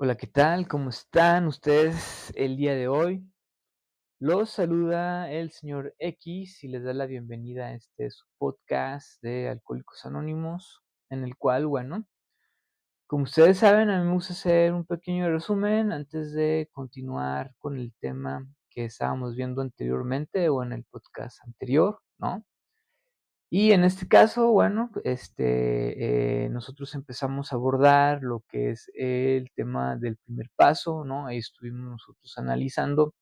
Hola, ¿qué tal? ¿Cómo están ustedes el día de hoy? Los saluda el señor X y les da la bienvenida a su podcast de Alcohólicos Anónimos, en el cual, bueno, como ustedes saben, a mí me gusta hacer un pequeño resumen antes de continuar con el tema que estábamos viendo anteriormente o en el podcast anterior, ¿no? Y en este caso, bueno, nosotros empezamos a abordar lo que es el tema del primer paso, ¿no? Ahí estuvimos nosotros analizando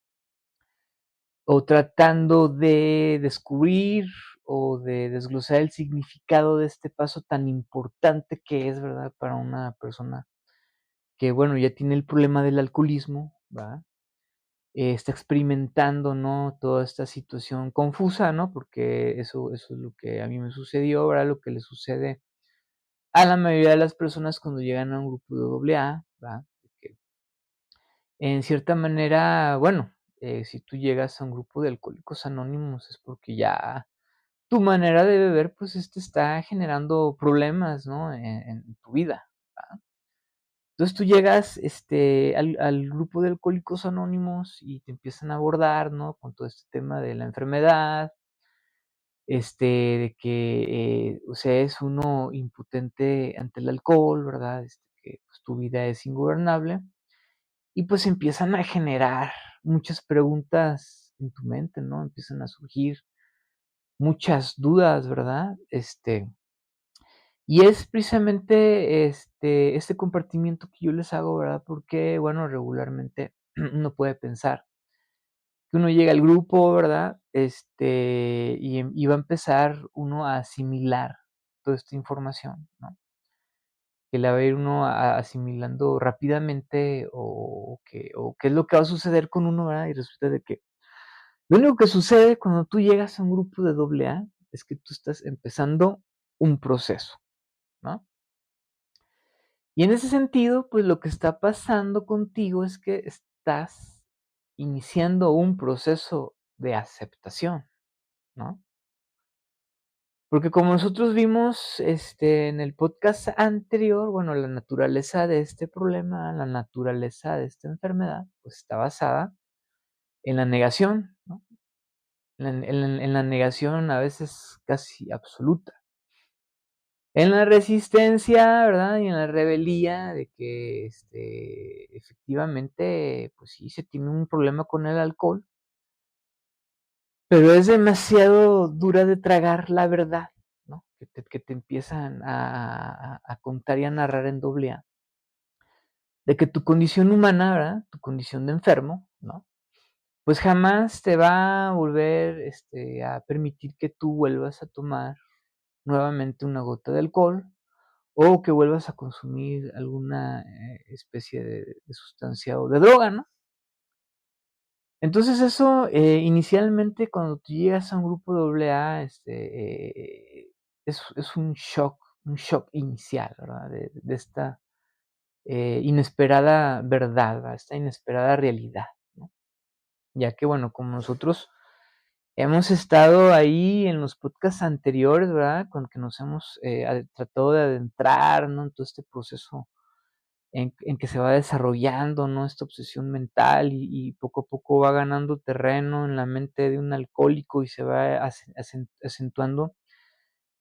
o tratando de descubrir o de desglosar el significado de este paso tan importante que es, ¿verdad? Para una persona que, bueno, ya tiene el problema del alcoholismo, ¿verdad? Está experimentando, ¿no? Toda esta situación confusa, ¿no? Porque eso es lo que a mí me sucedió, ¿verdad? Lo que le sucede a la mayoría de las personas cuando llegan a un grupo de doble A, ¿verdad? Que en cierta manera, bueno, si tú llegas a un grupo de Alcohólicos Anónimos es porque ya tu manera de beber, pues, está generando problemas, ¿no? En tu vida, ¿verdad? Entonces, tú llegas, al grupo de Alcohólicos Anónimos y te empiezan a abordar, ¿no? Con todo este tema de la enfermedad, de que, o sea, es uno impotente ante el alcohol, ¿verdad? Que, pues, tu vida es ingobernable, y, pues, empiezan a generar muchas preguntas en tu mente, ¿no? Empiezan a surgir muchas dudas, ¿verdad? Y es precisamente, este compartimiento que yo les hago, ¿verdad? Porque, bueno, regularmente uno puede pensar que uno llega al grupo, ¿verdad? Y va a empezar uno a asimilar toda esta información, ¿no? Que la va a ir uno asimilando rápidamente o qué es lo que va a suceder con uno, ¿verdad? Y resulta de que lo único que sucede cuando tú llegas a un grupo de doble A es que tú estás empezando un proceso, ¿no? Y en ese sentido, pues, lo que está pasando contigo es que estás iniciando un proceso de aceptación, ¿no? Porque como nosotros vimos, en el podcast anterior, bueno, la naturaleza de este problema, la naturaleza de esta enfermedad, pues, está basada en la negación, ¿no? En la negación a veces casi absoluta. En la resistencia, ¿verdad? Y en la rebeldía de que, efectivamente, pues sí, se tiene un problema con el alcohol, pero es demasiado dura de tragar la verdad, ¿no? Que te empiezan a contar y a narrar en doble A, de que tu condición humana, ¿verdad? Tu condición de enfermo, ¿no? Pues jamás te va a volver, a permitir que tú vuelvas a tomar nuevamente una gota de alcohol, o que vuelvas a consumir alguna, especie de sustancia o de droga, ¿no? Entonces eso, inicialmente, cuando tú llegas a un grupo doble A, es un shock inicial, ¿verdad? De esta, inesperada verdad, ¿verdad? Esta inesperada realidad, ¿no? Ya que, bueno, como nosotros hemos estado ahí en los podcasts anteriores, ¿verdad? Con que nos hemos, tratado de adentrar, ¿no? En todo este proceso en que se va desarrollando, ¿no? Esta obsesión mental y poco a poco va ganando terreno en la mente de un alcohólico y se va acentuando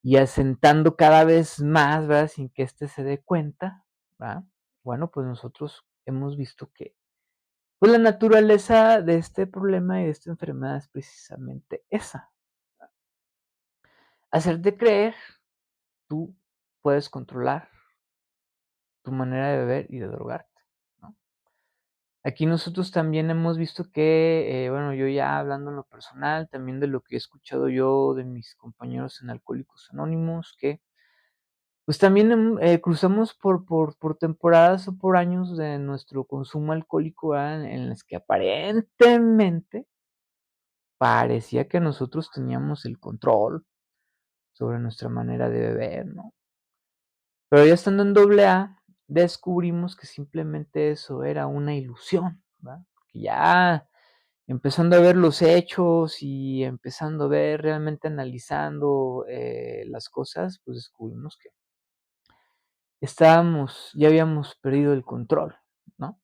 y asentando cada vez más, ¿verdad? Sin que éste se dé cuenta, ¿verdad? Bueno, pues nosotros hemos visto que, pues, la naturaleza de este problema y de esta enfermedad es precisamente esa, hacerte creer tú puedes controlar tu manera de beber y de drogarte, ¿no? Aquí nosotros también hemos visto que, bueno, yo ya hablando en lo personal, también de lo que he escuchado yo de mis compañeros en Alcohólicos Anónimos, que, pues, también, cruzamos por temporadas o por años de nuestro consumo alcohólico, ¿verdad? En las que aparentemente parecía que nosotros teníamos el control sobre nuestra manera de beber, ¿no? Pero ya estando en doble A, descubrimos que simplemente eso era una ilusión, ¿verdad? Porque ya empezando a ver los hechos y empezando a ver, realmente analizando, las cosas, pues descubrimos que ya habíamos perdido el control, ¿no?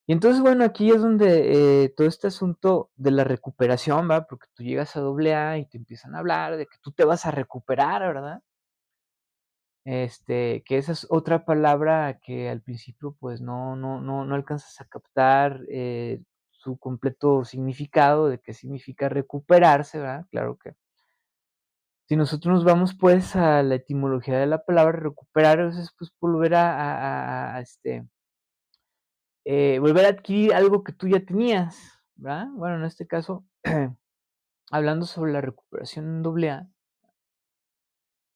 Y entonces, bueno, aquí es donde, todo este asunto de la recuperación, ¿va? Porque tú llegas a doble A y te empiezan a hablar de que tú te vas a recuperar, ¿verdad? Que esa es otra palabra que al principio, pues, no alcanzas a captar, su completo significado de qué significa recuperarse, ¿verdad? Claro que si nosotros nos vamos, pues, a la etimología de la palabra recuperar, es, pues, volver volver a adquirir algo que tú ya tenías, ¿verdad? Bueno, en este caso, hablando sobre la recuperación en doble A,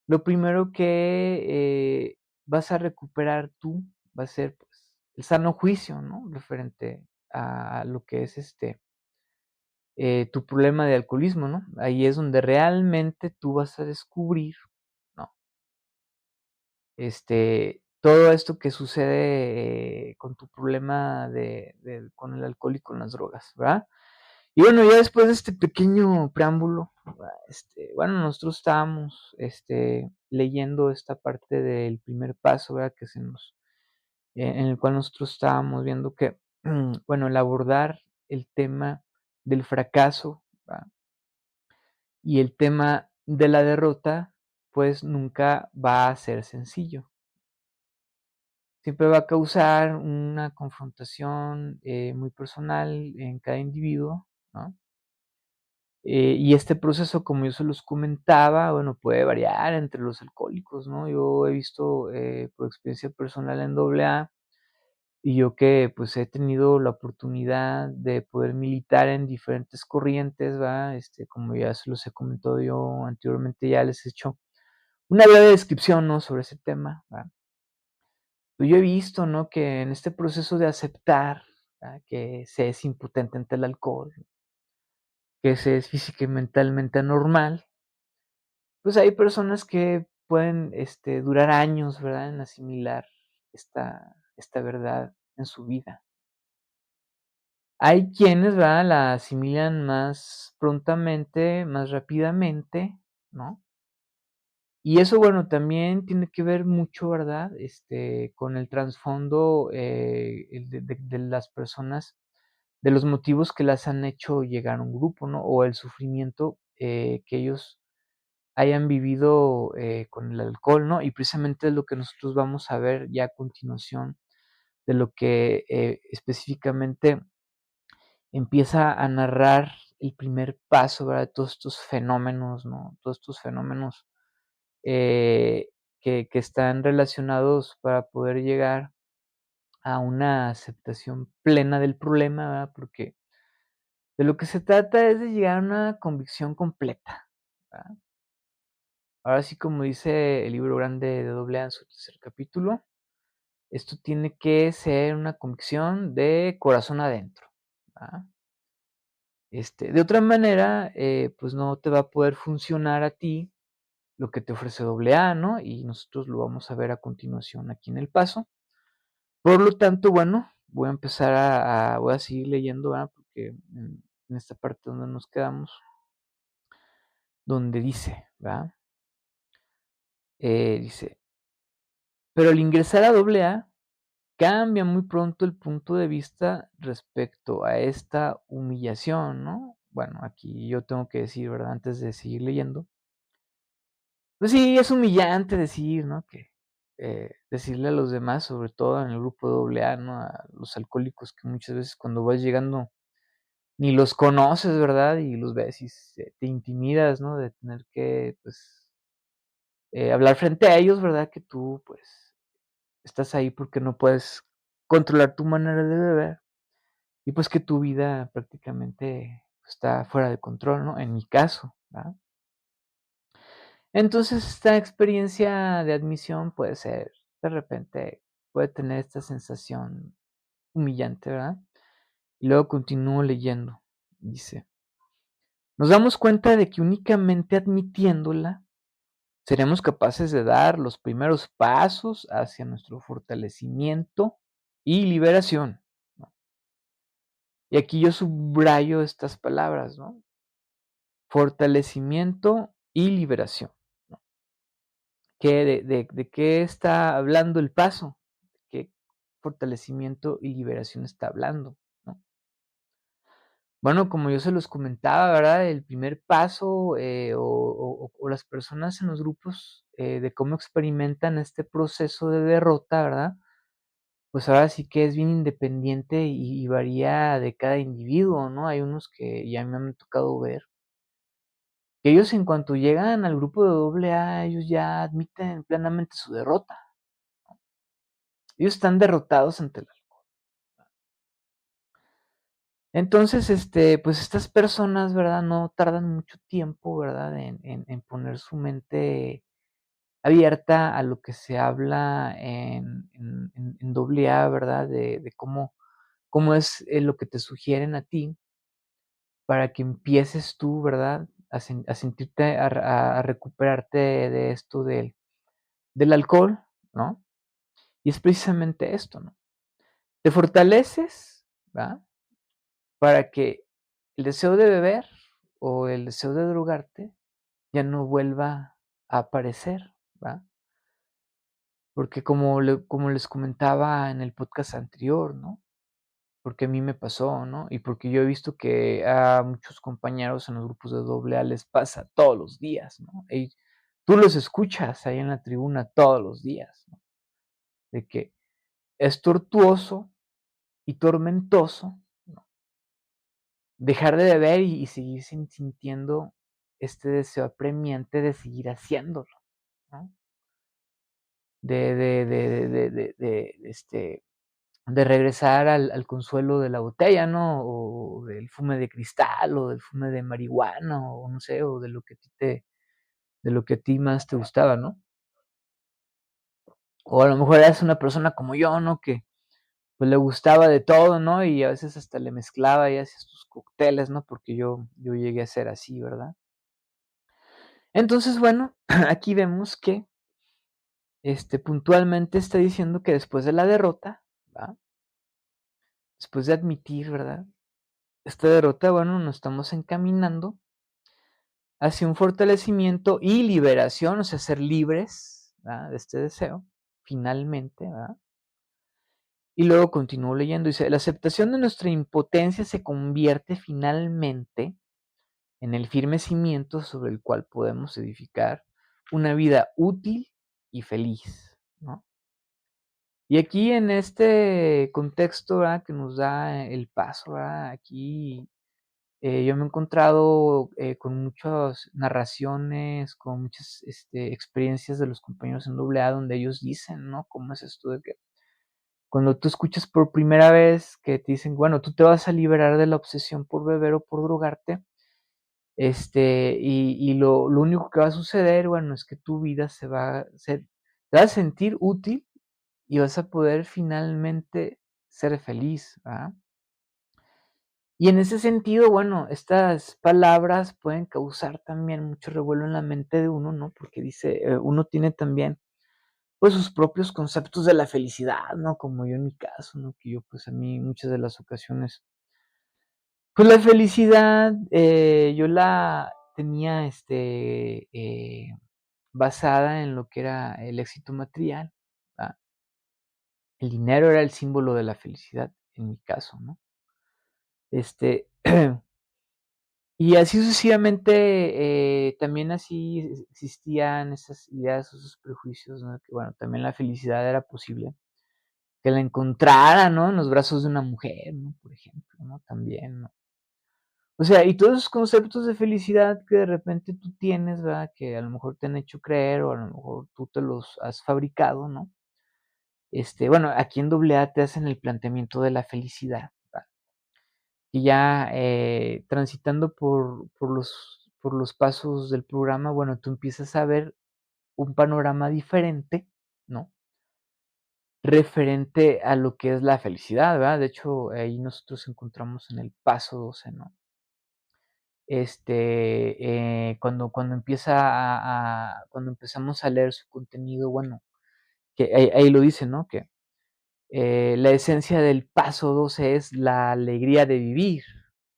lo primero que, vas a recuperar tú va a ser, pues, el sano juicio, ¿no? Referente a lo que es, tu problema de alcoholismo, ¿no? Ahí es donde realmente tú vas a descubrir, ¿no? Todo esto que sucede, con tu problema de con el alcohol y con las drogas, ¿verdad? Y bueno, ya después de este pequeño preámbulo, bueno, nosotros estábamos, leyendo esta parte del primer paso, ¿verdad? Que se nos en el cual nosotros estábamos viendo que, bueno, el abordar el tema del fracaso, ¿verdad? Y el tema de la derrota, pues nunca va a ser sencillo. Siempre va a causar una confrontación, muy personal en cada individuo, ¿no? Y este proceso, como yo se los comentaba, bueno, puede variar entre los alcohólicos, ¿no? Yo he visto, por experiencia personal en doble A, y yo que, pues, he tenido la oportunidad de poder militar en diferentes corrientes, ¿va? Como ya se los he comentado yo anteriormente, ya les he hecho una breve descripción, ¿no? Sobre ese tema, ¿va? Pues, yo he visto, ¿no? Que en este proceso de aceptar, ¿va? Que se es impotente ante el alcohol, que se es física y mentalmente anormal, pues, hay personas que pueden, durar años, ¿verdad? En asimilar esta verdad en su vida. Hay quienes, ¿verdad? La asimilan más prontamente, más rápidamente, ¿no? Y eso, bueno, también tiene que ver mucho, ¿verdad? Con el trasfondo, el de las personas, de los motivos que las han hecho llegar a un grupo, ¿no? O el sufrimiento, que ellos hayan vivido, con el alcohol, ¿no? Y precisamente es lo que nosotros vamos a ver ya a continuación, de lo que, específicamente empieza a narrar el primer paso, ¿verdad? De todos estos fenómenos, ¿no? Todos estos fenómenos, eh, que están relacionados para poder llegar a una aceptación plena del problema, ¿verdad? Porque de lo que se trata es de llegar a una convicción completa, ¿verdad? Ahora sí, como dice el libro grande de doble A en su tercer capítulo, esto tiene que ser una convicción de corazón adentro, ¿verdad? De otra manera, pues no te va a poder funcionar a ti lo que te ofrece doble A, ¿no? Y nosotros lo vamos a ver a continuación aquí en el paso. Por lo tanto, bueno, voy a empezar voy a seguir leyendo, ¿verdad? Porque en esta parte donde nos quedamos, donde dice, ¿verdad? Dice, pero al ingresar a doble A, cambia muy pronto el punto de vista respecto a esta humillación, ¿no? Bueno, aquí yo tengo que decir, ¿verdad? Antes de seguir leyendo, pues sí, es humillante decir, ¿no? Que, decirle a los demás, sobre todo en el grupo doble A, ¿no? A los alcohólicos que muchas veces cuando vas llegando ni los conoces, ¿verdad? Y los ves y te intimidas, ¿no? De tener que, pues, hablar frente a ellos, ¿verdad? Que tú, pues, estás ahí porque no puedes controlar tu manera de beber y, pues, que tu vida prácticamente está fuera de control, ¿no? En mi caso, ¿verdad? Entonces, esta experiencia de admisión puede ser, de repente, puede tener esta sensación humillante, ¿verdad? Y luego continúo leyendo. Dice, nos damos cuenta de que únicamente admitiéndola seremos capaces de dar los primeros pasos hacia nuestro fortalecimiento y liberación, ¿no? Y aquí yo subrayo estas palabras, ¿no? Fortalecimiento y liberación, ¿no? ¿De qué está hablando el paso? Que fortalecimiento y liberación está hablando, ¿no? Bueno, como yo se los comentaba, ¿verdad? El primer paso, o las personas en los grupos, de cómo experimentan este proceso de derrota, ¿verdad? Pues ahora sí que es bien independiente y varía de cada individuo, ¿no? Hay unos que ya me han tocado ver, que ellos en cuanto llegan al grupo de doble A, ellos ya admiten plenamente su derrota. Ellos están derrotados ante la. Entonces, pues estas personas, ¿verdad? No tardan mucho tiempo, ¿verdad? En poner su mente abierta a lo que se habla en doble A, ¿verdad? De cómo es, lo que te sugieren a ti para que empieces tú, ¿verdad? A sentirte, a recuperarte de esto del alcohol, ¿no? Y es precisamente esto, ¿no? Te fortaleces, ¿verdad? Para que el deseo de beber o el deseo de drogarte ya no vuelva a aparecer, ¿va? Porque como les comentaba en el podcast anterior, ¿no? Porque a mí me pasó, ¿no? Y porque yo he visto que a muchos compañeros en los grupos de doble A les pasa todos los días, ¿no? Tú los escuchas ahí en la tribuna todos los días, ¿no? De que es tortuoso y tormentoso, ¿no? Dejar de beber y seguir sintiendo este deseo apremiante de seguir haciéndolo, ¿no? De regresar al consuelo de la botella, ¿no? O del fume de cristal, o del fume de marihuana, o no sé, o de lo que a ti más te gustaba, ¿no? O a lo mejor eras una persona como yo, ¿no? Que, pues, le gustaba de todo, ¿no? Y a veces hasta le mezclaba y hacías tus cócteles, ¿no? Porque yo llegué a ser así, ¿verdad? Entonces, bueno, aquí vemos que, puntualmente está diciendo que después de la derrota, ¿va? Después de admitir, ¿verdad? Esta derrota, bueno, nos estamos encaminando hacia un fortalecimiento y liberación, o sea, ser libres, ¿verdad? De este deseo, finalmente, ¿verdad? Y luego continúo leyendo, dice, la aceptación de nuestra impotencia se convierte finalmente en el firme cimiento sobre el cual podemos edificar una vida útil y feliz, ¿no? Y aquí en este contexto, ¿verdad? Que nos da el paso, ¿verdad? Aquí yo me he encontrado con muchas narraciones, con muchas experiencias de los compañeros en doble A donde ellos dicen, ¿no? ¿Cómo es esto de que cuando tú escuchas por primera vez que te dicen, bueno, tú te vas a liberar de la obsesión por beber o por drogarte, y lo único que va a suceder, bueno, es que tu vida te vas a sentir útil y vas a poder finalmente ser feliz, ¿verdad? Y en ese sentido, bueno, estas palabras pueden causar también mucho revuelo en la mente de uno, ¿no? Porque dice, uno tiene también, pues, sus propios conceptos de la felicidad, ¿no? Como yo en mi caso, ¿no? Que yo, pues, a mí muchas de las ocasiones, pues, la felicidad, yo la tenía, basada en lo que era el éxito material, ¿va? El dinero era el símbolo de la felicidad, en mi caso, ¿no? Este, y así sucesivamente, también así existían esas ideas, esos prejuicios, ¿no? Que bueno, también la felicidad era posible, que la encontrara, ¿no? En los brazos de una mujer, ¿no? Por ejemplo, ¿no? También, ¿no? O sea, y todos esos conceptos de felicidad que de repente tú tienes, ¿verdad? Que a lo mejor te han hecho creer o a lo mejor tú te los has fabricado, ¿no? Bueno, aquí en doble A te hacen el planteamiento de la felicidad, ¿verdad? Y ya, transitando por los pasos del programa, bueno, tú empiezas a ver un panorama diferente, ¿no? Referente a lo que es la felicidad, ¿verdad? De hecho, ahí nosotros encontramos en el paso 12, ¿no? Cuando empieza cuando empezamos a leer su contenido, bueno, que ahí lo dice, ¿no? Que, la esencia del paso 12 es la alegría de vivir,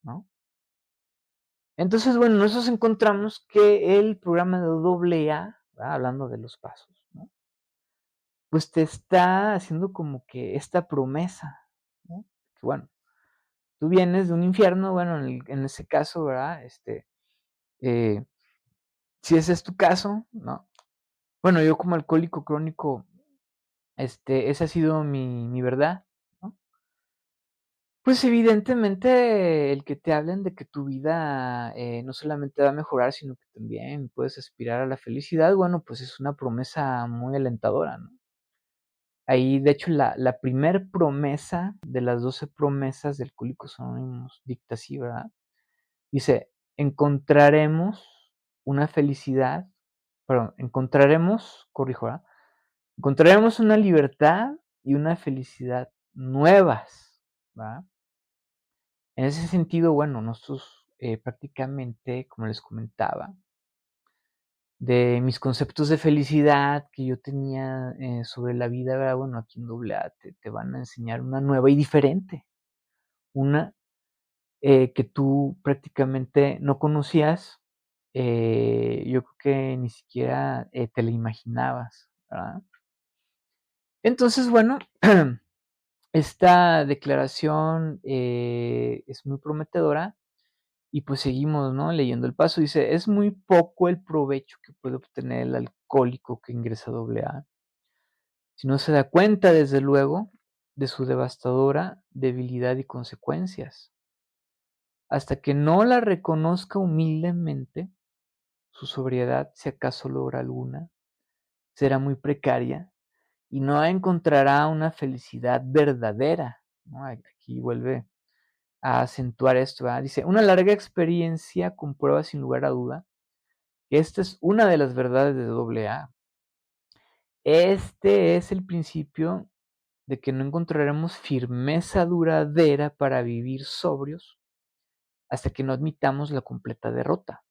¿no? Entonces, bueno, nosotros encontramos que el programa de doble A, ¿verdad? Hablando de los pasos, ¿no? pues te está haciendo como que esta promesa, ¿no? Que bueno, tú vienes de un infierno, bueno, en ese caso, ¿verdad? Eh, si ese es tu caso, ¿no? Bueno, yo como alcohólico crónico, esa ha sido mi verdad, ¿no? Pues evidentemente el que te hablen de que tu vida, no solamente va a mejorar, sino que también puedes aspirar a la felicidad, bueno, pues es una promesa muy alentadora, ¿no? Ahí, de hecho, la primer promesa de las 12 promesas de Alcohólicos Anónimos dicta así, ¿verdad? Dice: "Encontraremos una felicidad", perdón, corrijo, ¿verdad? "Encontraremos una libertad y una felicidad nuevas", ¿verdad? En ese sentido, bueno, nosotros, prácticamente, como les comentaba, de mis conceptos de felicidad que yo tenía, sobre la vida, ¿verdad? Bueno, aquí en AA te van a enseñar una nueva y diferente, una, que tú prácticamente no conocías, yo creo que ni siquiera, te la imaginabas, ¿verdad? Entonces, bueno, esta declaración, es muy prometedora. Y pues seguimos, ¿no? Leyendo el paso. Dice: "Es muy poco el provecho que puede obtener el alcohólico que ingresa a AA, si no se da cuenta, desde luego, de su devastadora debilidad y consecuencias. Hasta que no la reconozca humildemente, su sobriedad, si acaso logra alguna, será muy precaria y no encontrará una felicidad verdadera", ¿no? Aquí vuelve a acentuar esto, ¿verdad? Dice: "Una larga experiencia comprueba sin lugar a duda que esta es una de las verdades de AA. Este es el principio de que no encontraremos firmeza duradera para vivir sobrios hasta que no admitamos la completa derrota.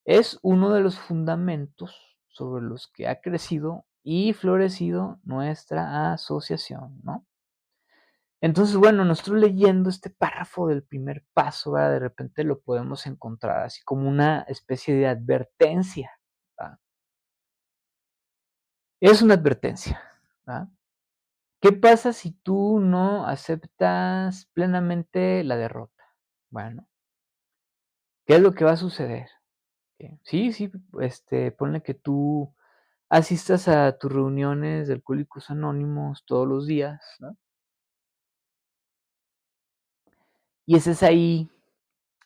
Es uno de los fundamentos sobre los que ha crecido y florecido nuestra asociación", ¿no? Entonces, bueno, nosotros leyendo este párrafo del primer paso, ¿verdad? De repente lo podemos encontrar así como una especie de advertencia, ¿verdad? Es una advertencia, ¿verdad? ¿Qué pasa si tú no aceptas plenamente la derrota? Bueno, ¿qué es lo que va a suceder? Que sí, sí, ponle que tú asistas a tus reuniones de Alcohólicos Anónimos todos los días, ¿no? Y estés ahí,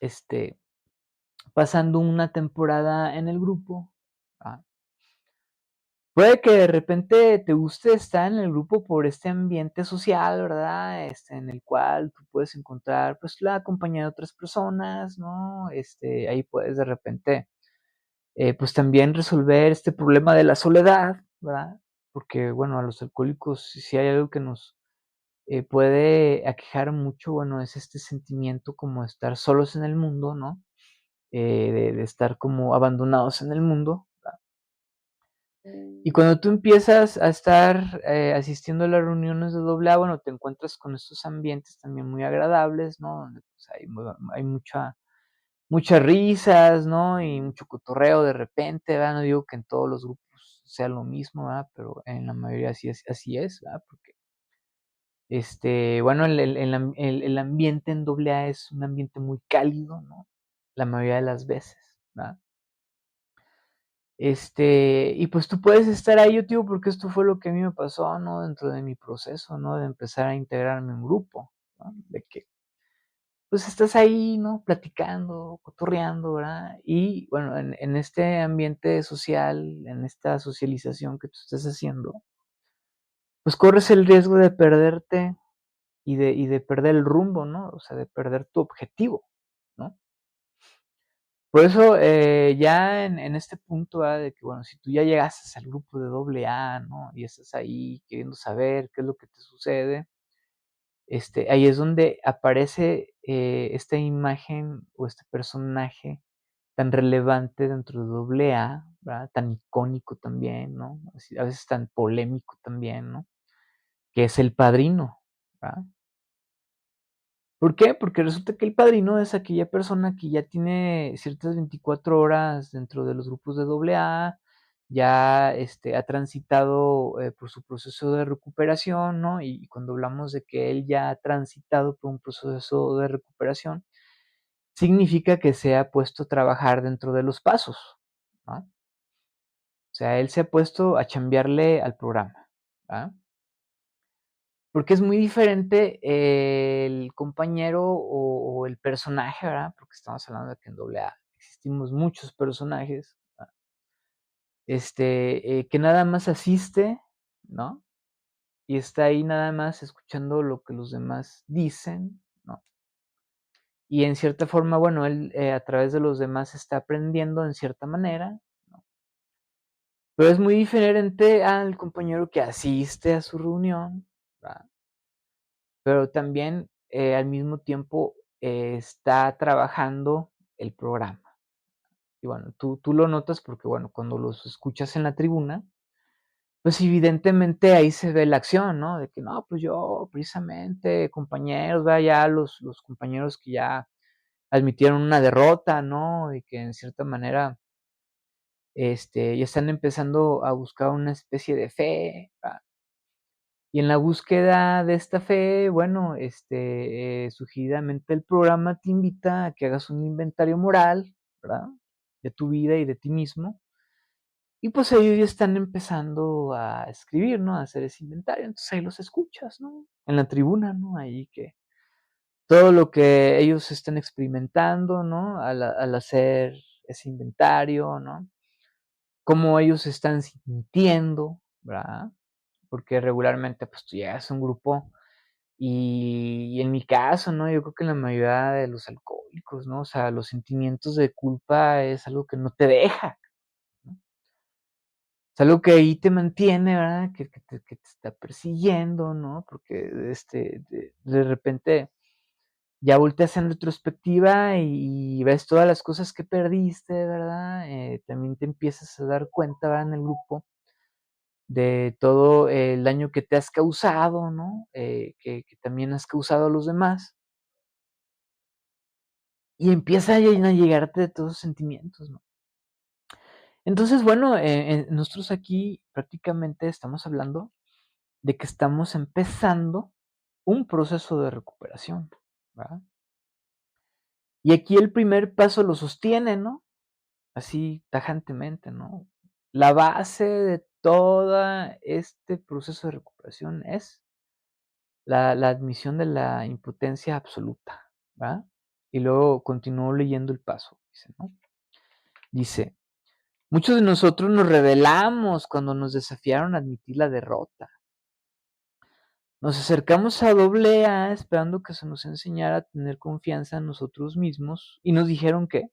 este, pasando una temporada en el grupo, ah, puede que de repente te guste estar en el grupo por este ambiente social, ¿verdad? En el cual tú puedes encontrar, pues, la compañía de otras personas, ¿no? Ahí puedes de repente, pues, también resolver este problema de la soledad, ¿verdad? Porque, bueno, a los alcohólicos, si hay algo que nos, puede aquejar mucho, bueno, es este sentimiento como de estar solos en el mundo, ¿no? De estar como abandonados en el mundo. Y cuando tú empiezas a estar, asistiendo a las reuniones de AA, bueno, te encuentras con estos ambientes también muy agradables, ¿no? Donde, pues, hay muchas risas, ¿no? Y mucho cotorreo de repente, ¿verdad? No digo que en todos los grupos sea lo mismo, ¿verdad? Pero en la mayoría así es, ¿verdad? Porque, bueno, el ambiente en AA es un ambiente muy cálido, ¿no? La mayoría de las veces, ¿verdad? Y pues tú puedes estar ahí, yo te digo, porque esto fue lo que a mí me pasó, ¿no? Dentro de mi proceso, ¿no? De empezar a integrarme en grupo, ¿no? De que, pues estás ahí, ¿no? Platicando, cotorreando, ¿verdad? Y bueno, en este ambiente social, en esta socialización que tú estás haciendo, pues corres el riesgo de perderte y de perder el rumbo, ¿no? O sea, de perder tu objetivo, ¿no? Por eso, ya en este punto, de que, bueno, si tú ya llegaste al grupo de AA, ¿no? Y estás ahí queriendo saber qué es lo que te sucede, ahí es donde aparece, esta imagen o este personaje tan relevante dentro de AA, ¿verdad? Tan icónico también, ¿no? Así, a veces tan polémico también, ¿no? Que es el padrino, ¿verdad? ¿Por qué? Porque resulta que el padrino es aquella persona que ya tiene ciertas 24 horas dentro de los grupos de AA, ya ha transitado por su proceso de recuperación, ¿no? Y cuando hablamos de que él ya ha transitado por un proceso de recuperación, significa que se ha puesto a trabajar dentro de los pasos, ¿no? O sea, él se ha puesto a chambearle al programa, ¿va? Porque es muy diferente el compañero o el personaje, ¿verdad? Porque estamos hablando de que en AA existimos muchos personajes, ¿va? Que nada más asiste, ¿no? Y está ahí nada más escuchando lo que los demás dicen, ¿no? Y en cierta forma, bueno, él a través de los demás está aprendiendo en cierta manera, ¿no? Pero es muy diferente al compañero que asiste a su reunión, ¿verdad? Pero también al mismo tiempo está trabajando el programa. Y bueno, tú lo notas porque, bueno, cuando los escuchas en la tribuna, pues evidentemente ahí se ve la acción, ¿no? De que no, pues yo precisamente, compañeros, vea ya los compañeros que ya admitieron una derrota, ¿no? Y que en cierta manera ya están empezando a buscar una especie de fe, ¿verdad? Y en la búsqueda de esta fe, bueno, sugeridamente el programa te invita a que hagas un inventario moral, ¿verdad? De tu vida y de ti mismo. Y pues ellos ya están empezando a escribir, ¿no? A hacer ese inventario. Entonces ahí los escuchas, ¿no? En la tribuna, ¿no? Ahí que todo lo que ellos están experimentando, ¿no? Al hacer ese inventario, ¿no? Cómo ellos se están sintiendo, ¿verdad? Porque regularmente, pues tú llegas a un grupo y en mi caso, ¿no? Yo creo que la mayoría de los alcohólicos, ¿no? O sea, los sentimientos de culpa es algo que no te deja, ¿no? Es algo que ahí te mantiene, ¿verdad? Que te está persiguiendo, ¿no? Porque de repente ya volteas en retrospectiva y ves todas las cosas que perdiste, ¿verdad? También te empiezas a dar cuenta, ¿verdad? En el grupo de todo el daño que te has causado, ¿no? Que también has causado a los demás. Y empieza a llegarte todos esos sentimientos, ¿no? Entonces, bueno, nosotros aquí prácticamente estamos hablando de que estamos empezando un proceso de recuperación, ¿verdad? Y aquí el primer paso lo sostiene, ¿no? Así tajantemente, ¿no? La base de todo este proceso de recuperación es la admisión de la impotencia absoluta, ¿verdad? Y luego continuó leyendo el paso, dice, ¿no? Dice, muchos de nosotros nos rebelamos cuando nos desafiaron a admitir la derrota. Nos acercamos a AA esperando que se nos enseñara a tener confianza en nosotros mismos y nos dijeron que,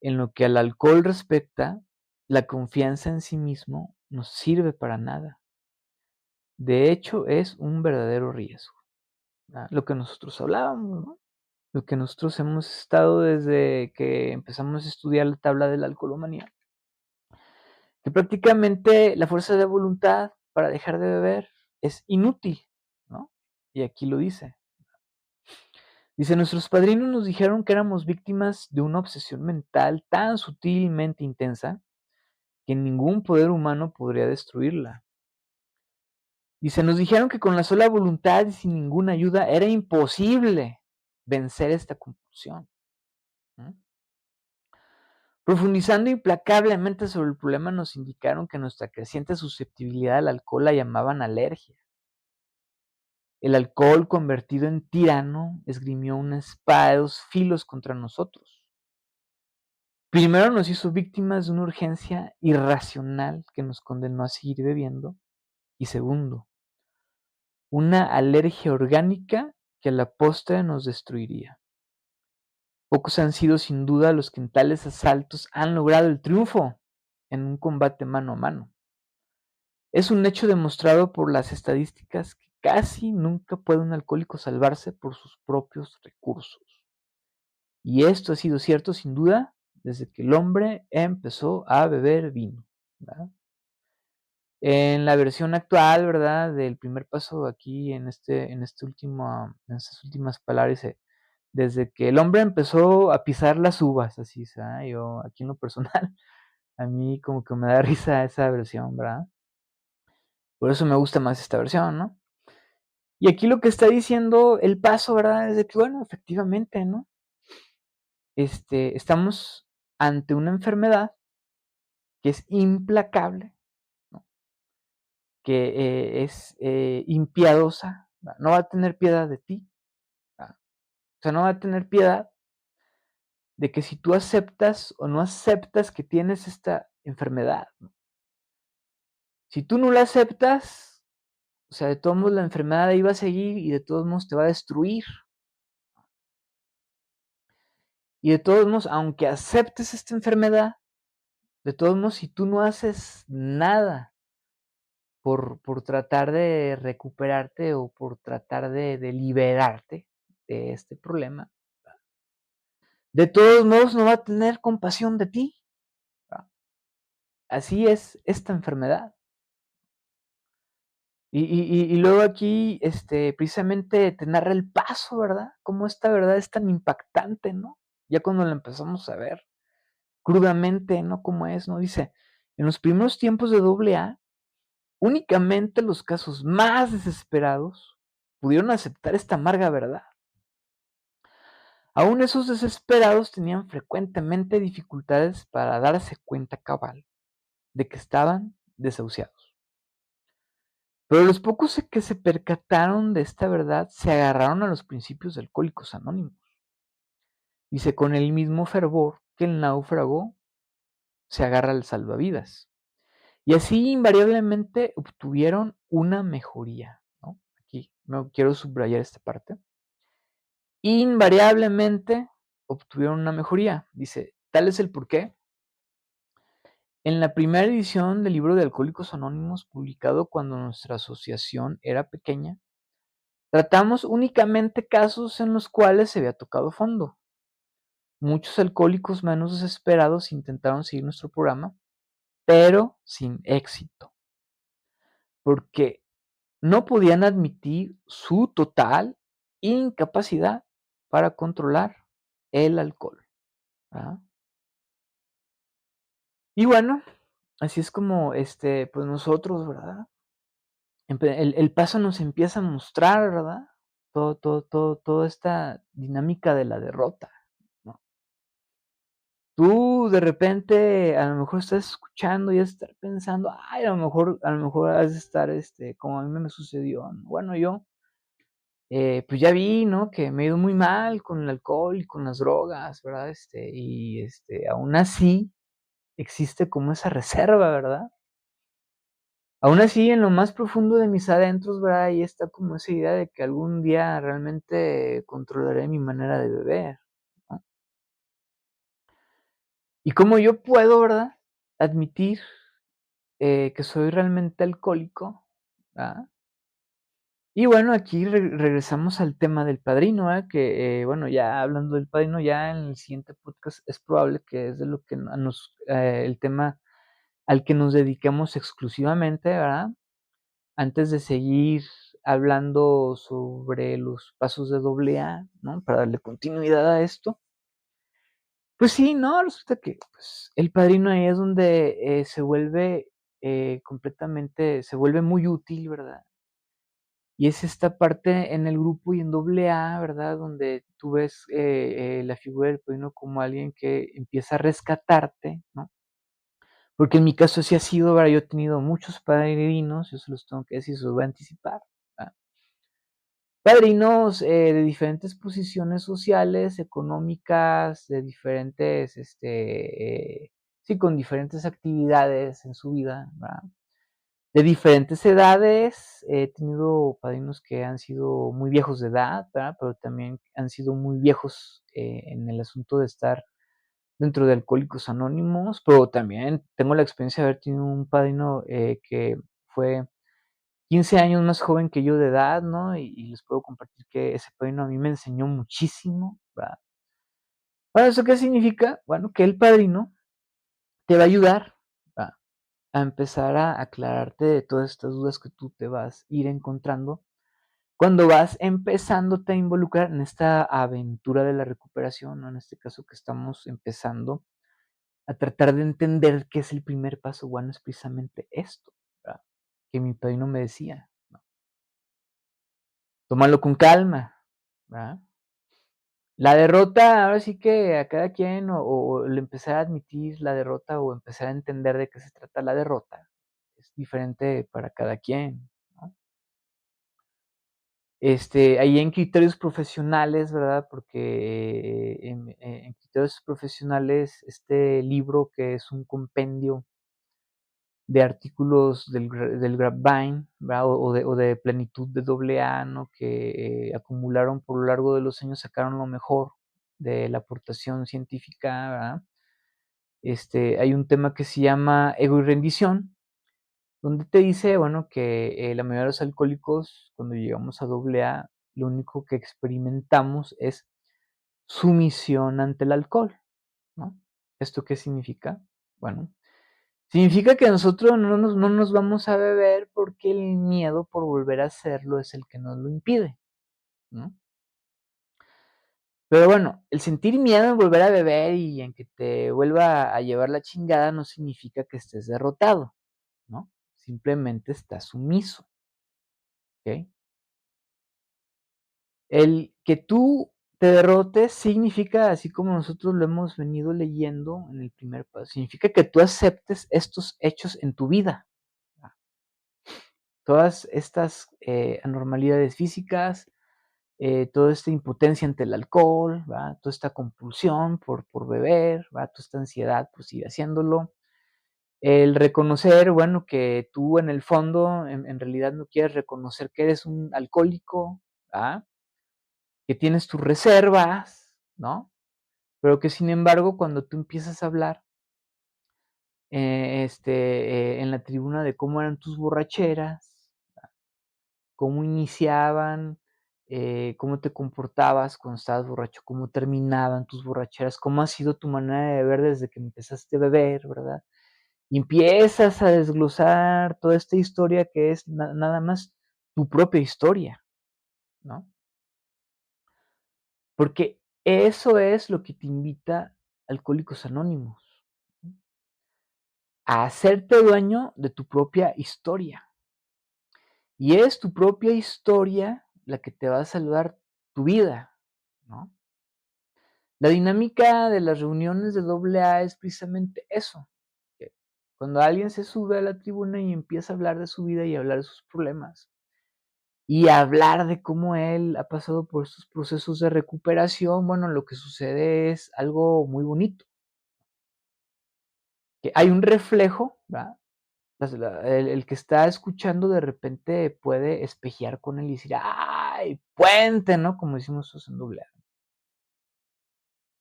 en lo que al alcohol respecta, la confianza en sí mismo no sirve para nada. De hecho, es un verdadero riesgo, ¿verdad? Lo que nosotros hablábamos, ¿no? Lo que nosotros hemos estado desde que empezamos a estudiar la tabla de la alcoholomanía. Que prácticamente la fuerza de voluntad para dejar de beber es inútil, ¿no? Y aquí lo dice. Dice, nuestros padrinos nos dijeron que éramos víctimas de una obsesión mental tan sutilmente intensa que ningún poder humano podría destruirla. Dice, nos dijeron que con la sola voluntad y sin ninguna ayuda era imposible vencer esta compulsión, ¿no? Profundizando implacablemente sobre el problema, nos indicaron que nuestra creciente susceptibilidad al alcohol la llamaban alergia. El alcohol, convertido en tirano, esgrimió una espada de dos filos contra nosotros. Primero nos hizo víctimas de una urgencia irracional que nos condenó a seguir bebiendo. Y segundo, una alergia orgánica que a la postre nos destruiría. Pocos han sido sin duda los que en tales asaltos han logrado el triunfo en un combate mano a mano. Es un hecho demostrado por las estadísticas que casi nunca puede un alcohólico salvarse por sus propios recursos. Y esto ha sido cierto sin duda desde que el hombre empezó a beber vino, ¿verdad? En la versión actual, ¿verdad? Del primer paso aquí en estas últimas palabras dice, desde que el hombre empezó a pisar las uvas, así, ¿sabes? Yo aquí en lo personal, A mí como que me da risa esa versión, ¿verdad? Por eso me gusta más esta versión, ¿no? Y aquí lo que está diciendo el paso, ¿verdad? Es de que, bueno, efectivamente, ¿no? Estamos ante una enfermedad que es implacable, ¿no? Que es impiedosa, ¿verdad? No va a tener piedad de ti, ¿verdad? O sea, no va a tener piedad de que si tú aceptas o no aceptas que tienes esta enfermedad, ¿no? Si tú no la aceptas, o sea, de todos modos la enfermedad ahí va a seguir y de todos modos te va a destruir. Y de todos modos, aunque aceptes esta enfermedad, de todos modos, si tú no haces nada por tratar de recuperarte o por tratar de liberarte de este problema, de todos modos no va a tener compasión de ti, ¿verdad? Así es esta enfermedad. Y luego aquí, precisamente te narra el paso, ¿verdad? Cómo esta verdad es tan impactante, ¿no? Ya cuando la empezamos a ver crudamente, ¿no? Cómo es, ¿no? Dice, en los primeros tiempos de AA, únicamente los casos más desesperados pudieron aceptar esta amarga verdad. Aún esos desesperados tenían frecuentemente dificultades para darse cuenta cabal de que estaban desahuciados. Pero los pocos que se percataron de esta verdad se agarraron a los principios de Alcohólicos Anónimos. Dice, con el mismo fervor que el náufrago se agarra al salvavidas. Y así invariablemente obtuvieron una mejoría, ¿no? Aquí no quiero subrayar esta parte. Invariablemente obtuvieron una mejoría. Dice, tal es el porqué. En la primera edición del libro de Alcohólicos Anónimos, publicado cuando nuestra asociación era pequeña, tratamos únicamente casos en los cuales se había tocado fondo. Muchos alcohólicos menos desesperados intentaron seguir nuestro programa, pero sin éxito, porque no podían admitir su total incapacidad para controlar el alcohol, ¿verdad? Y bueno, así es como, pues nosotros, ¿verdad? El paso nos empieza a mostrar, ¿verdad? Toda esta dinámica de la derrota, ¿no? Tú de repente a lo mejor estás escuchando y vas a estar pensando, ay, a lo mejor has de estar, como a mí me sucedió, ¿no? Bueno, yo, pues ya vi, ¿no? Que me ha ido muy mal con el alcohol y con las drogas, ¿verdad? Aún así existe como esa reserva, ¿verdad? Aún así, en lo más profundo de mis adentros, ¿verdad? Ahí está como esa idea de que algún día realmente controlaré mi manera de beber, ¿no? Y cómo yo puedo, ¿verdad? Admitir que soy realmente alcohólico, ¿verdad? Y bueno, aquí regresamos al tema del padrino, ¿verdad? Que, bueno, ya hablando del padrino, ya en el siguiente podcast es probable que es de lo que el tema al que nos dediquemos exclusivamente, ¿verdad? Antes de seguir hablando sobre los pasos de AA, ¿no? Para darle continuidad a esto. Pues sí, ¿no? Resulta que pues, el padrino ahí es donde se vuelve completamente, se vuelve muy útil, ¿verdad? Y es esta parte en el grupo y en AA, ¿verdad? Donde tú ves la figura del padrino como alguien que empieza a rescatarte, ¿no? Porque en mi caso sí ha sido, ¿verdad? Yo he tenido muchos padrinos, yo se los tengo que decir, se los voy a anticipar, ¿verdad? Padrinos de diferentes posiciones sociales, económicas, de diferentes, sí, con diferentes actividades en su vida, ¿verdad? De diferentes edades, he tenido padrinos que han sido muy viejos de edad, ¿verdad? Pero también han sido muy viejos en el asunto de estar dentro de Alcohólicos Anónimos, pero también tengo la experiencia de haber tenido un padrino que fue 15 años más joven que yo de edad, ¿no? Y les puedo compartir que ese padrino a mí me enseñó muchísimo, ¿verdad? Bueno, ¿eso qué significa? Bueno, que el padrino te va a ayudar, ¿verdad? A empezar a aclararte de todas estas dudas que tú te vas a ir encontrando cuando vas empezándote a involucrar en esta aventura de la recuperación, ¿no? En este caso que estamos empezando a tratar de entender qué es el primer paso. Bueno, es precisamente esto, ¿verdad? Que mi padrino me decía, ¿no? Tómalo con calma, ¿verdad? La derrota, ahora sí que a cada quien, o el empezar a admitir la derrota, o empezar a entender de qué se trata la derrota, es diferente para cada quien, ¿no? Ahí en criterios profesionales, ¿verdad? Porque, en criterios profesionales, este libro, que es un compendio de artículos del Grapevine, ¿verdad? O de Plenitud de AA, ¿no? Que, acumularon por lo largo de los años, sacaron lo mejor de la aportación científica, ¿verdad? Hay un tema que se llama ego y rendición, donde te dice, bueno, que, la mayoría de los alcohólicos, cuando llegamos a AA, lo único que experimentamos es sumisión ante el alcohol, ¿no? ¿Esto qué significa? Bueno, significa que nosotros no nos vamos a beber porque el miedo por volver a hacerlo es el que nos lo impide, ¿no? Pero bueno, el sentir miedo en volver a beber y en que te vuelva a llevar la chingada no significa que estés derrotado, ¿no? Simplemente estás sumiso, ¿okey? El que tú te derrotes significa, así como nosotros lo hemos venido leyendo en el primer paso, significa que tú aceptes estos hechos en tu vida. Todas estas, anormalidades físicas, toda esta impotencia ante el alcohol, ¿verdad? Toda esta compulsión por beber, ¿verdad? Toda esta ansiedad por seguir haciéndolo. El reconocer, bueno, que tú en el fondo, en realidad no quieres reconocer que eres un alcohólico, ¿verdad? Que tienes tus reservas, ¿no? Pero que sin embargo, cuando tú empiezas a hablar, en la tribuna de cómo eran tus borracheras, cómo iniciaban, cómo te comportabas cuando estabas borracho, cómo terminaban tus borracheras, cómo ha sido tu manera de beber desde que empezaste a beber, ¿verdad? Y empiezas a desglosar toda esta historia que es nada más tu propia historia, ¿no? Porque eso es lo que te invita Alcohólicos Anónimos, ¿no? A hacerte dueño de tu propia historia. Y es tu propia historia la que te va a salvar tu vida, ¿no? La dinámica de las reuniones de AA es precisamente eso, que cuando alguien se sube a la tribuna y empieza a hablar de su vida y hablar de sus problemas, y hablar de cómo él ha pasado por estos procesos de recuperación, bueno, lo que sucede es algo muy bonito, que hay un reflejo, ¿verdad? El que está escuchando de repente puede espejear con él y decir: "Ay, puente", ¿no? Como decimos nosotros en AA.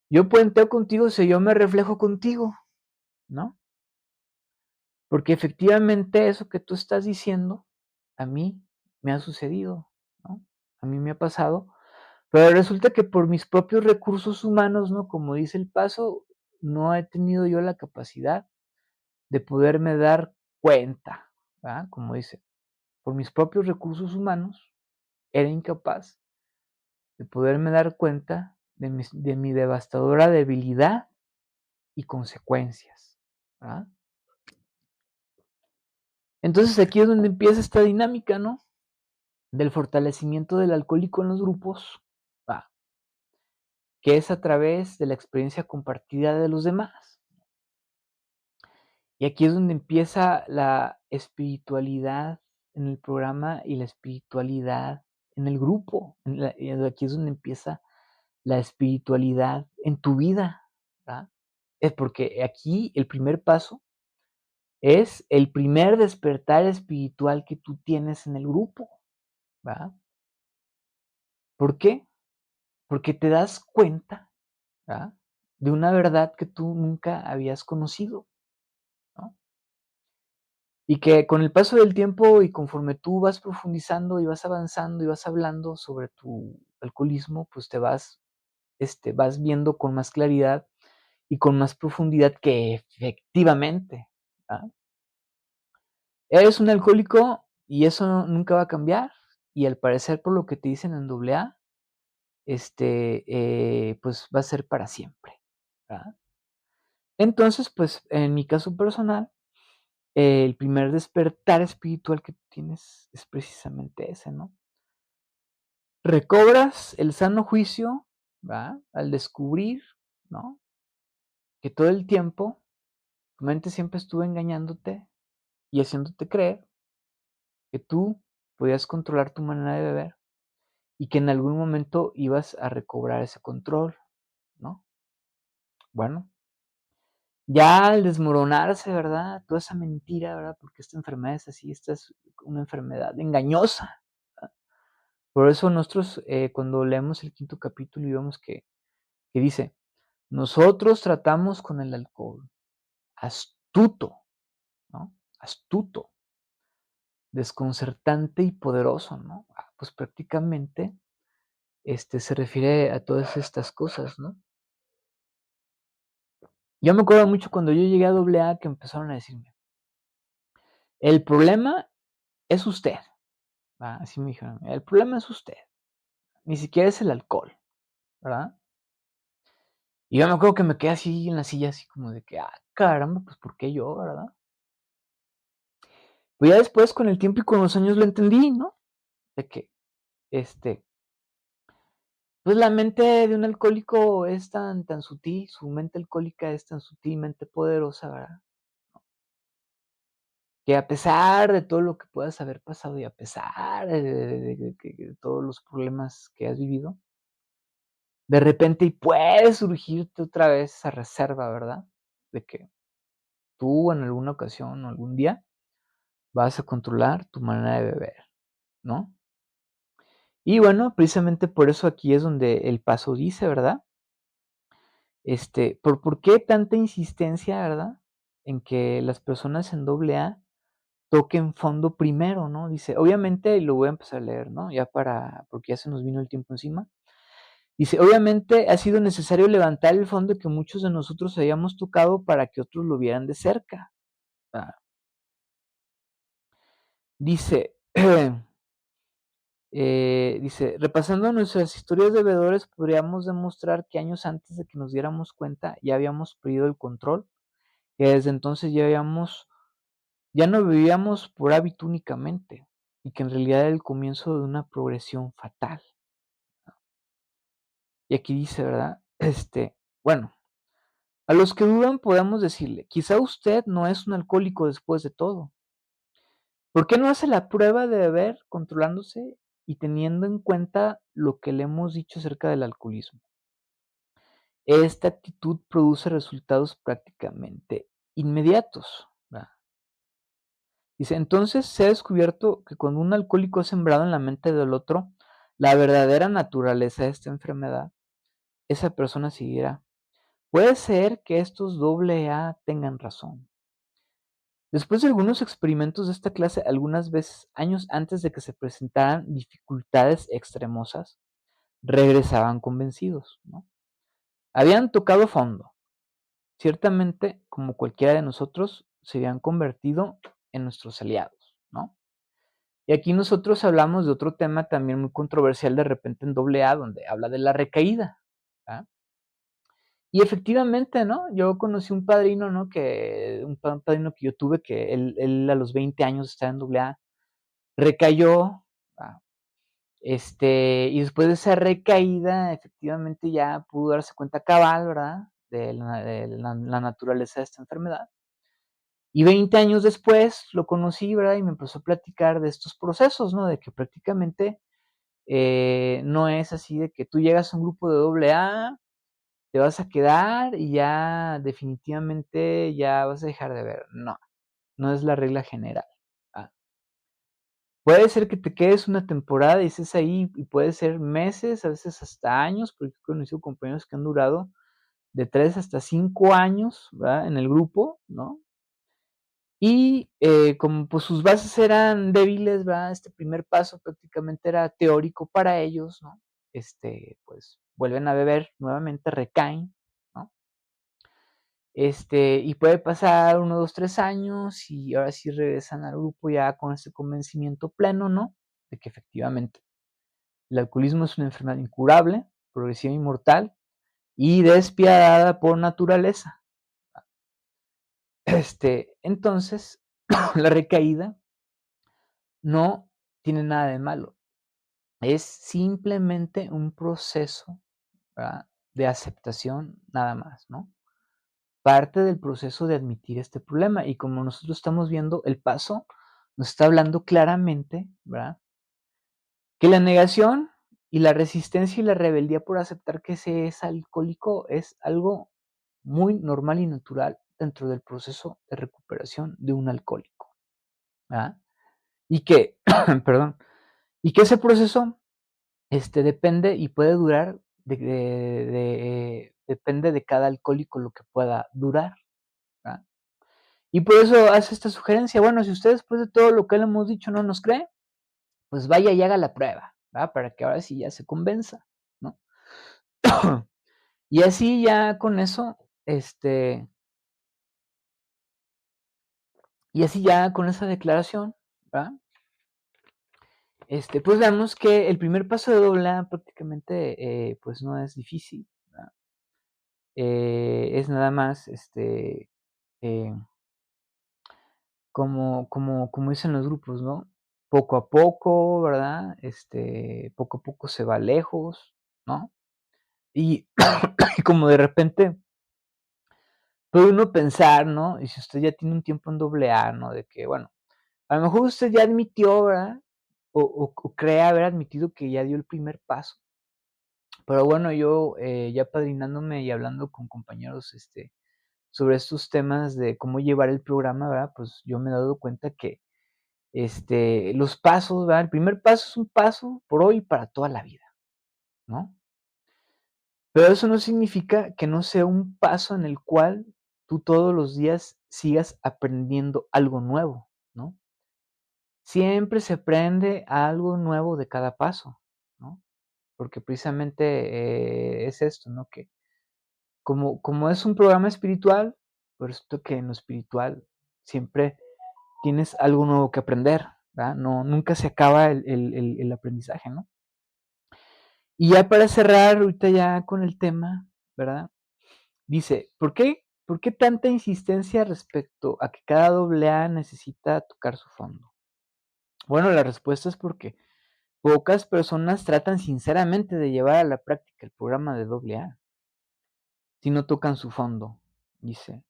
Yo puenteo contigo si yo me reflejo contigo, ¿no? Porque efectivamente eso que tú estás diciendo, a mí me ha sucedido, ¿no? A mí me ha pasado, pero resulta que por mis propios recursos humanos, ¿no? Como dice el paso, no he tenido yo la capacidad de poderme dar cuenta, ¿verdad? Como dice, por mis propios recursos humanos, era incapaz de poderme dar cuenta de mi devastadora debilidad y consecuencias, ¿verdad? Entonces aquí es donde empieza esta dinámica, ¿no? Del fortalecimiento del alcohólico en los grupos, va, que es a través de la experiencia compartida de los demás. Y aquí es donde empieza la espiritualidad en el programa y la espiritualidad en el grupo. Y aquí es donde empieza la espiritualidad en tu vida, ¿verdad? Es porque aquí el primer paso es el primer despertar espiritual que tú tienes en el grupo, ¿verdad? ¿Por qué? Porque te das cuenta, ¿verdad? De una verdad que tú nunca habías conocido, ¿no? Y que con el paso del tiempo y conforme tú vas profundizando y vas avanzando y vas hablando sobre tu alcoholismo, pues vas viendo con más claridad y con más profundidad que efectivamente, ¿verdad? Eres un alcohólico y eso nunca va a cambiar. Y al parecer, por lo que te dicen en AA, pues va a ser para siempre, ¿verdad? Entonces, pues, en mi caso personal, el primer despertar espiritual que tienes es precisamente ese, ¿no? Recobras el sano juicio, ¿va? Al descubrir, ¿no? Que todo el tiempo tu mente siempre estuvo engañándote y haciéndote creer que tú podías controlar tu manera de beber y que en algún momento ibas a recobrar ese control, ¿no? Bueno, ya al desmoronarse, ¿verdad? Toda esa mentira, ¿verdad? Porque esta enfermedad es así, esta es una enfermedad engañosa, ¿verdad? Por eso nosotros, cuando leemos el quinto capítulo y vemos que dice, nosotros tratamos con el alcohol, astuto, ¿no? Astuto, desconcertante y poderoso, ¿no? Pues prácticamente se refiere a todas estas cosas, ¿no? Yo me acuerdo mucho cuando yo llegué a doble A que empezaron a decirme, el problema es usted, así me dijeron, el problema es usted, ni siquiera es el alcohol, ¿verdad? Y yo me acuerdo que me quedé así en la silla, así como de que, caramba, pues ¿por qué yo, verdad? Pues ya después con el tiempo y con los años lo entendí, ¿no? De que, este, pues la mente de un alcohólico es tan sutil, su mente alcohólica es tan sutilmente poderosa, ¿verdad? Que a pesar de todo lo que puedas haber pasado y a pesar de todos los problemas que has vivido, de repente y puede surgirte otra vez esa reserva, ¿verdad? De que tú en alguna ocasión o algún día vas a controlar tu manera de beber, ¿no? Y bueno, precisamente por eso aquí es donde el paso dice, ¿verdad? ¿Por qué tanta insistencia, verdad? En que las personas en doble A toquen fondo primero, ¿no? Dice, obviamente, y lo voy a empezar a leer, ¿no? Porque ya se nos vino el tiempo encima. Dice, obviamente ha sido necesario levantar el fondo que muchos de nosotros habíamos tocado para que otros lo vieran de cerca. Ah, dice, dice, repasando nuestras historias de bebedores, podríamos demostrar que años antes de que nos diéramos cuenta ya habíamos perdido el control, que desde entonces ya no vivíamos por hábito únicamente, y que en realidad era el comienzo de una progresión fatal. Y aquí dice, ¿verdad? Bueno, a los que dudan podemos decirle, quizá usted no es un alcohólico después de todo. ¿Por qué no hace la prueba de beber controlándose y teniendo en cuenta lo que le hemos dicho acerca del alcoholismo? Esta actitud produce resultados prácticamente inmediatos, ¿verdad? Dice, entonces se ha descubierto que cuando un alcohólico es sembrado en la mente del otro, la verdadera naturaleza de esta enfermedad, esa persona seguirá. Puede ser que estos doble A tengan razón. Después de algunos experimentos de esta clase, algunas veces, años antes de que se presentaran dificultades extremosas, regresaban convencidos, ¿no? Habían tocado fondo. Ciertamente, como cualquiera de nosotros, se habían convertido en nuestros aliados, ¿no? Y aquí nosotros hablamos de otro tema también muy controversial de repente en doble A, donde habla de la recaída, ¿ah? Y efectivamente, ¿no? Yo conocí un padrino, ¿no? Un padrino que yo tuve que él a los 20 años estaba en doble A, recayó, ah, y después de esa recaída, efectivamente ya pudo darse cuenta cabal, ¿verdad? De la naturaleza de esta enfermedad. Y 20 años después lo conocí, ¿verdad? Y me empezó a platicar de estos procesos, ¿no? De que prácticamente no es así de que tú llegas a un grupo de doble A, te vas a quedar y ya definitivamente ya vas a dejar de ver. No, no es la regla general. Ah, puede ser que te quedes una temporada y estés ahí, y puede ser meses, a veces hasta años, porque he conocido compañeros que han durado de 3 hasta 5 años, ¿verdad? En el grupo, ¿no? Y como pues sus bases eran débiles, ¿verdad? Este primer paso prácticamente era teórico para ellos, ¿no? Pues vuelven a beber nuevamente, recaen, ¿no? Y puede pasar 1, 2, 3 años y ahora sí regresan al grupo ya con ese convencimiento pleno, ¿no? De que efectivamente el alcoholismo es una enfermedad incurable, progresiva y mortal y despiadada por naturaleza. Entonces, la recaída no tiene nada de malo. Es simplemente un proceso, ¿verdad?, de aceptación nada más, ¿no? Parte del proceso de admitir este problema. Y como nosotros estamos viendo, el paso nos está hablando claramente, ¿verdad?, que la negación y la resistencia y la rebeldía por aceptar que se es alcohólico es algo muy normal y natural dentro del proceso de recuperación de un alcohólico, ¿verdad? Y que, perdón, y que ese proceso, depende y puede durar depende de cada alcohólico lo que pueda durar, ¿verdad? Y por eso hace esta sugerencia. Bueno, si usted después de todo lo que le hemos dicho no nos cree, pues vaya y haga la prueba, ¿verdad? Para que ahora sí ya se convenza, ¿no? Y así ya con eso, y así ya con esa declaración, ¿verdad? Pues vemos que el primer paso de doble A prácticamente, pues no es difícil, ¿verdad? Es nada más, eh, como dicen los grupos, ¿no? Poco a poco, ¿verdad? Poco a poco se va lejos, ¿no? Y y como de repente puede uno pensar, ¿no? Y si usted ya tiene un tiempo en doble A, ¿no? De que, bueno, a lo mejor usted ya admitió, ¿verdad? O cree haber admitido que ya dio el primer paso. Pero bueno, yo, ya apadrinándome y hablando con compañeros, sobre estos temas de cómo llevar el programa, ¿verdad? Pues yo me he dado cuenta que, los pasos, ¿verdad? El primer paso es un paso por hoy y para toda la vida, ¿no? Pero eso no significa que no sea un paso en el cual tú todos los días sigas aprendiendo algo nuevo, ¿no? Siempre se aprende algo nuevo de cada paso, ¿no? Porque precisamente, es esto, ¿no? Que como es un programa espiritual, por esto que en lo espiritual siempre tienes algo nuevo que aprender, ¿verdad? No, nunca se acaba el aprendizaje, ¿no? Y ya para cerrar, ahorita ya con el tema, ¿verdad? Dice, ¿por qué tanta insistencia respecto a que cada doble A necesita tocar su fondo? Bueno, la respuesta es porque pocas personas tratan sinceramente de llevar a la práctica el programa de doble A si no tocan su fondo, dice.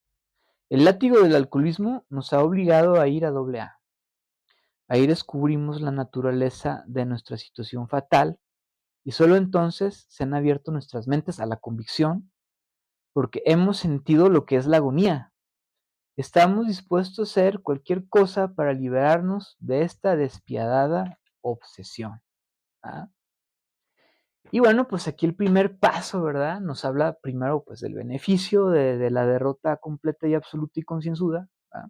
El látigo del alcoholismo nos ha obligado a ir a doble A. Ahí descubrimos la naturaleza de nuestra situación fatal y solo entonces se han abierto nuestras mentes a la convicción porque hemos sentido lo que es la agonía. Estamos dispuestos a hacer cualquier cosa para liberarnos de esta despiadada obsesión. ¿Ah? Y bueno, pues aquí el primer paso, ¿verdad? Nos habla primero pues del beneficio de la derrota completa y absoluta y concienzuda, ¿verdad?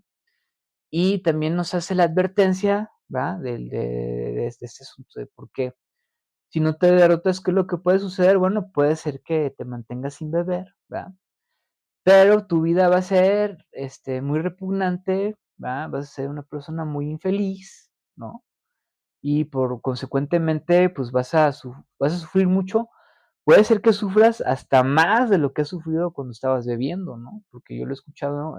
Y también nos hace la advertencia, ¿verdad? De este asunto de por qué. Si no te derrotas, ¿qué es lo que puede suceder? Bueno, puede ser que te mantengas sin beber, ¿verdad? Pero tu vida va a ser, muy repugnante, ¿verdad? Vas a ser una persona muy infeliz, ¿no? Y por consecuentemente, pues vas a sufrir mucho. Puede ser que sufras hasta más de lo que has sufrido cuando estabas bebiendo, ¿no? Porque yo lo he escuchado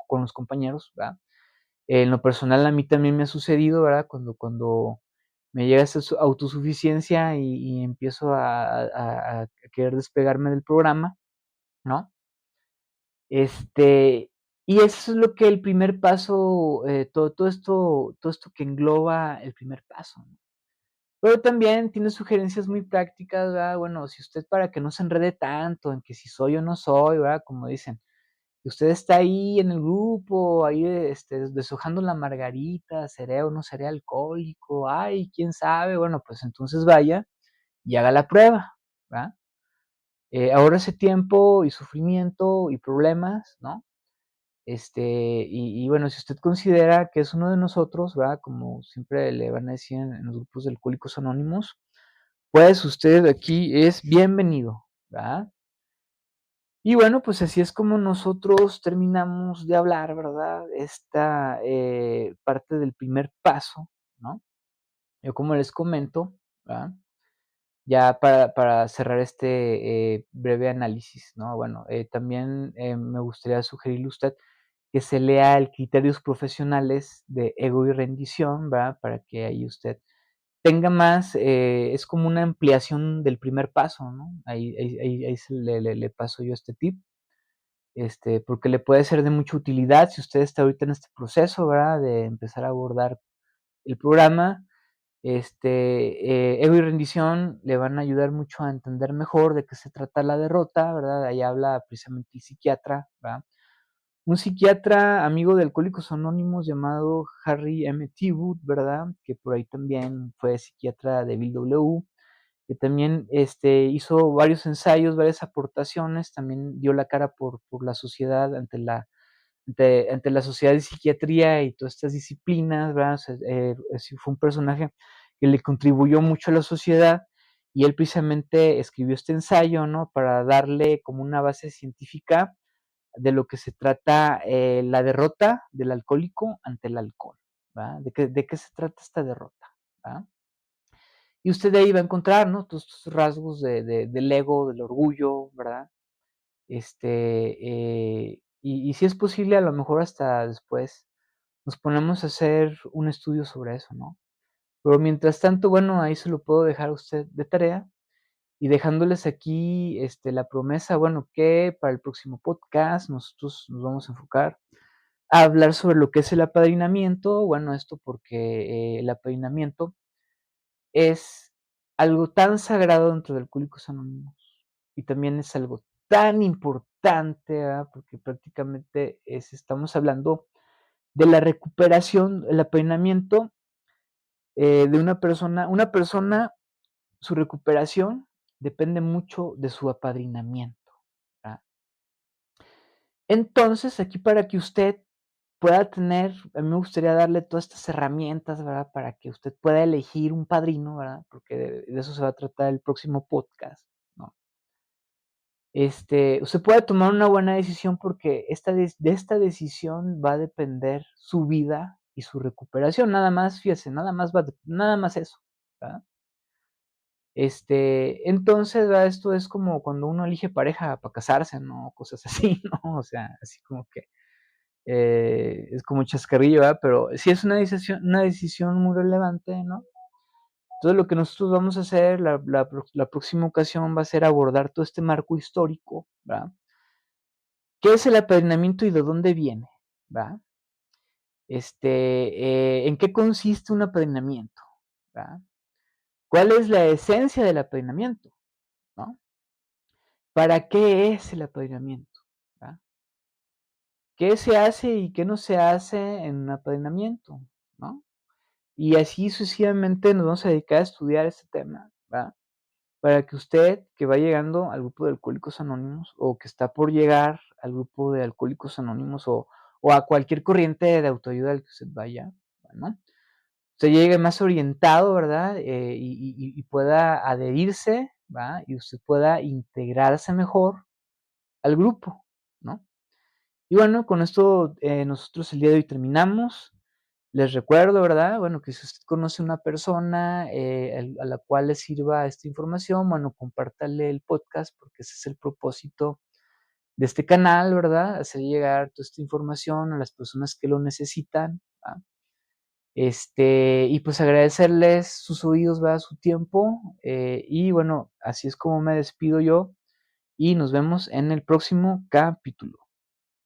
con los compañeros, ¿verdad? En lo personal, a mí también me ha sucedido, ¿verdad? Cuando me llega esa autosuficiencia y empiezo a querer despegarme del programa, ¿no? Este, y eso es lo que el primer paso, todo esto que engloba el primer paso, ¿no? Pero también tiene sugerencias muy prácticas, ¿verdad? Bueno, si usted para que no se enrede tanto en que si soy o no soy, ¿verdad? Como dicen, y usted está ahí en el grupo, ahí, deshojando la margarita, seré o no seré alcohólico, ay, quién sabe, bueno, pues entonces vaya y haga la prueba, ¿verdad? Ahórrese tiempo y sufrimiento y problemas, ¿no? Y bueno, si usted considera que es uno de nosotros, ¿verdad? Como siempre le van a decir en los grupos de Alcohólicos Anónimos, pues usted aquí es bienvenido, ¿verdad? Y bueno, pues así es como nosotros terminamos de hablar, ¿verdad? Esta parte del primer paso, ¿no? Yo como les comento, ¿verdad? Ya para cerrar este breve análisis, ¿no? Bueno, también me gustaría sugerirle a usted que se lea el Criterios Profesionales de Ego y Rendición, ¿verdad? Para que ahí usted tenga más, es como una ampliación del primer paso, ¿no? Ahí se le paso yo este tip, porque le puede ser de mucha utilidad si usted está ahorita en este proceso, ¿verdad? De empezar a abordar el programa. Ego y rendición le van a ayudar mucho a entender mejor de qué se trata la derrota, ¿verdad? Ahí habla precisamente el psiquiatra, ¿verdad? Un psiquiatra amigo de Alcohólicos Anónimos llamado Harry M. Tiebout, ¿verdad? Que por ahí también fue psiquiatra de Bill W., que también hizo varios ensayos, varias aportaciones, también dio la cara por la sociedad ante la sociedad de psiquiatría y todas estas disciplinas, ¿verdad? O sea, sí fue un personaje que le contribuyó mucho a la sociedad y él precisamente escribió este ensayo, ¿no? Para darle como una base científica de lo que se trata la derrota del alcohólico ante el alcohol, ¿verdad? ¿De qué se trata esta derrota? ¿Verdad? Y usted de ahí va a encontrar, ¿no? Todos estos rasgos del ego, del orgullo, ¿verdad? Y si es posible, a lo mejor hasta después nos ponemos a hacer un estudio sobre eso, ¿no? Pero mientras tanto, bueno, ahí se lo puedo dejar a usted de tarea y dejándoles aquí la promesa, bueno, que para el próximo podcast nosotros nos vamos a enfocar a hablar sobre lo que es el apadrinamiento. Bueno, esto porque el apadrinamiento es algo tan sagrado dentro de Alcohólicos Anónimos y también es algo tan importante, ¿verdad? Porque prácticamente estamos hablando de la recuperación, el apadrinamiento de una persona, su recuperación depende mucho de su apadrinamiento, ¿verdad? Entonces, aquí para que usted pueda tener, a mí me gustaría darle todas estas herramientas, ¿verdad? Para que usted pueda elegir un padrino, ¿verdad? Porque de eso se va a tratar el próximo podcast, ¿no? Usted puede tomar una buena decisión porque de esta decisión va a depender su vida y su recuperación, nada más, fíjese, nada más eso, ¿verdad? Entonces, ¿verdad? Esto es como cuando uno elige pareja para casarse, ¿no? Cosas así, ¿no? O sea, así como que es como chascarrillo, ¿verdad? Pero sí es una decisión muy relevante, ¿no? Entonces, lo que nosotros vamos a hacer la próxima ocasión va a ser abordar todo este marco histórico, ¿verdad? ¿Qué es el apadrinamiento y de dónde viene? ¿Va? ¿En qué consiste un apadrinamiento? ¿Va? ¿Cuál es la esencia del apadrinamiento? ¿No? ¿Para qué es el apadrinamiento? ¿Va? ¿Qué se hace y qué no se hace en un apadrinamiento? ¿No? Y así sucesivamente nos vamos a dedicar a estudiar este tema, ¿va? Para que usted que va llegando al grupo de Alcohólicos Anónimos o que está por llegar al grupo de Alcohólicos Anónimos o a cualquier corriente de autoayuda al que usted vaya, bueno, usted llegue más orientado, ¿verdad? Y pueda adherirse, ¿va? Y usted pueda integrarse mejor al grupo, ¿no? Y bueno, con esto nosotros el día de hoy terminamos. Les recuerdo, ¿verdad? Bueno, que si usted conoce una persona a la cual le sirva esta información, bueno, compártale el podcast porque ese es el propósito de este canal, ¿verdad? Hacer llegar toda esta información a las personas que lo necesitan, ¿va? Y pues agradecerles sus oídos, ¿verdad? Su tiempo. Y bueno, así es como me despido yo y nos vemos en el próximo capítulo.